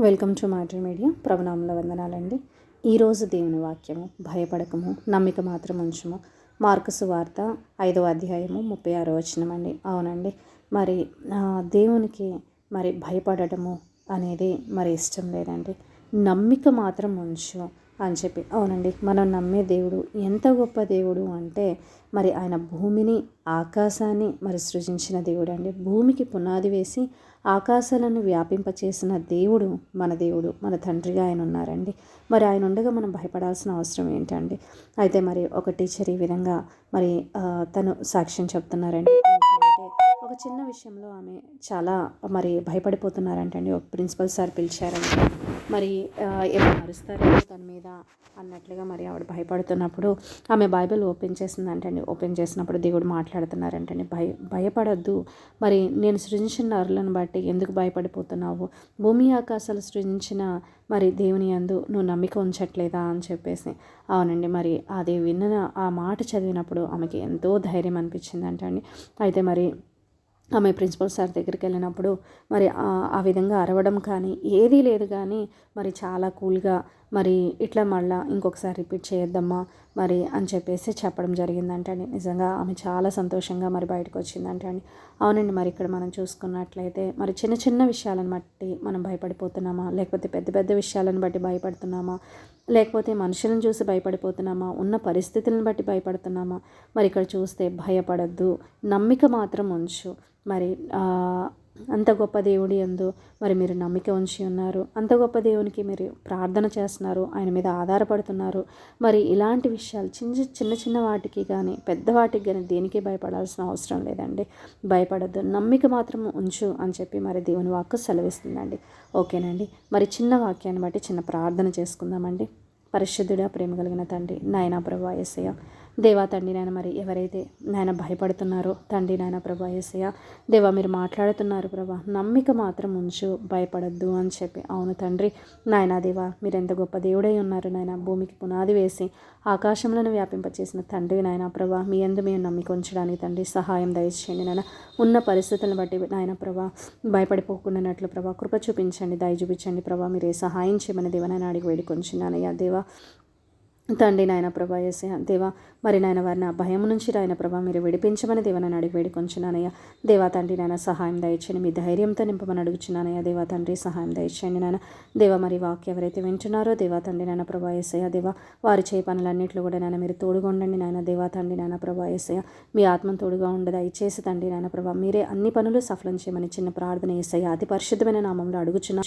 Welcome to Matri media. ప్రభునామంలో వందనాలండి. ఈరోజు దేవుని వాక్యము, భయపడకము, నమ్మిక మాత్రం ఉంచుము. మార్కు సువార్త 5వ అధ్యాయము 36వ వచనం అండి. అవునండి, మరి దేవునికి మరి భయపడటము అనేది మరి ఇష్టం లేదండి. నమ్మిక మాత్రం ఉంచు అని చెప్పి. అవునండి, మనం నమ్మే దేవుడు ఎంత గొప్ప దేవుడు అంటే మరి ఆయన భూమిని, ఆకాశాన్ని మరి సృజించిన దేవుడు అండి. భూమికి పునాది వేసి ఆకాశాలను వ్యాపింపచేసిన దేవుడు, మన తండ్రిగా ఆయన ఉన్నారండి. మరి ఆయన ఉండగా మనం భయపడాల్సిన అవసరం ఏంటండి? అయితే మరి ఒక టీచర్ ఈ విధంగా మరి తను సాక్ష్యం చెప్తున్నారండి. ఒక చిన్న విషయంలో ఆమె చాలా మరి భయపడిపోతున్నారంటండి. ఒక ప్రిన్సిపల్ సార్ పిలిచారండి. మరి ఏమైనా అరుస్తారేమో తన మీద అన్నట్లుగా మరి ఆవిడ భయపడుతున్నప్పుడు ఆమె బైబిల్ ఓపెన్ చేసిందంటండి. ఓపెన్ చేసినప్పుడు దేవుడు మాట్లాడుతున్నారంటండి. భయపడద్దు, మరి నేను సృజించిన నరులను బట్టి ఎందుకు భయపడిపోతున్నావు? భూమి ఆకాశాలు సృజించిన మరి దేవుని యందు నువ్వు నమ్మిక ఉంచట్లేదా అని చెప్పేసి. అవునండి, మరి అది విన్న ఆ మాట చదివినప్పుడు ఆమెకి ఎంతో ధైర్యం అనిపించిందంటండి. అయితే మరి ఆమె ప్రిన్సిపల్ సార్ దగ్గరికి వెళ్ళినప్పుడు మరి ఆ విధంగా అరవడం కానీ ఏదీ లేదు, కానీ మరి చాలా కూల్గా మరి ఇట్లా మళ్ళీ ఇంకొకసారి రిపీట్ చేయొద్దమ్మా మరి అని చెప్పేసి చెప్పడం జరిగిందంటండి. నిజంగా ఆమె చాలా సంతోషంగా మరి బయటకు వచ్చిందంటండి. అవునండి, మరి ఇక్కడ మనం చూసుకున్నట్లయితే మరి చిన్న చిన్న విషయాలను బట్టి మనం భయపడిపోతున్నామా, లేకపోతే పెద్ద పెద్ద విషయాలను బట్టి భయపడుతున్నామా, లేకపోతే మనుషులను చూసి భయపడిపోతున్నామా, ఉన్న పరిస్థితులను బట్టి భయపడుతున్నామా? మరి ఇక్కడ చూస్తే భయపడద్దు, నమ్మిక మాత్రం ఉంచు. మరి అంత గొప్ప దేవుడి యందు మరి మీరు నమ్మిక ఉంచి ఉన్నారు. అంత గొప్ప దేవునికి మీరు ప్రార్థన చేస్తున్నారు, ఆయన మీద ఆధారపడుతున్నారు. మరి ఇలాంటి విషయాలు చిన్న చిన్న వాటికి కానీ పెద్ద వాటికి కానీ దేనికి భయపడాల్సిన అవసరం లేదండి. భయపడద్దు, నమ్మిక మాత్రం ఉంచు అని చెప్పి మరి దేవుని వాక్కు సెలవిస్తుందండి. ఓకేనండి, మరి చిన్న వాక్యాన్ని బట్టి చిన్న ప్రార్థన చేసుకుందామండి. పరిశుద్ధుడా, ప్రేమ కలిగిన తండ్రి, నాయనా ప్రభువా యేసయ్య, దేవా తండ్రి నాయన, మరి ఎవరైతే నాయన భయపడుతున్నారో తండ్రి నాయన ప్రభువా యేసయ్య, దేవా మీరు మాట్లాడుతున్నారు ప్రభా, నమ్మిక మాత్రం ఉంచు, భయపడద్దు అని చెప్పి. అవును తండ్రి నాయనా, దేవా మీరు ఎంత గొప్ప దేవుడై ఉన్నారు నాయన. భూమికి పునాది వేసి ఆకాశంలను వ్యాపింపచేసిన తండ్రి నాయన ప్రభా, మీ యందు మేము నమ్మిక ఉంచడానికి తండ్రి సహాయం దయచేయండి నాయన. ఉన్న పరిస్థితులను బట్టి నాయన ప్రభా భయపడిపోకుండానట్లు ప్రభా కృప చూపించండి, దయ చూపించండి ప్రభా. మీరే సహాయం చేయమని దేవనైనా అడిగి వేడుకొంచున్నానయ్యా దేవా తండ్రి నాయన ప్రభా యేసయ్య. దేవా మరి నాయన వారిని ఆ భయం నుంచి నాయన ప్రభా మీరు విడిపించమని దేవనని అడిగి వేడుకొంచున్నానయ్యా దేవా తండ్రి. నాయన సహాయం దయచేయండి, మీ ధైర్యంతో నింపమని అడుగుచున్నానయ్యా దేవా తండ్రి. సహాయం దయచేయండి నాయన దేవా. మరి వాక్య ఎవరైతే వింటున్నారో దేవా తండ్రి నాయన ప్రభా యేసయ్య, దేవా వారి చేయ పనులన్నింటిలో కూడా నాయన మీరు తోడుగా ఉండండి నాయన దేవా తండ్రి నాయన ప్రభా యేసయ్య. మీ ఆత్మను తోడుగా ఉండదు దయచేసి తండ్రి నాయన ప్రభా మీరే అన్ని పనులు సఫలం చేయమని చిన్న ప్రార్థన యేసయ్య అతి పరిశుద్ధమైన నామంలో అడుగుచున్నా.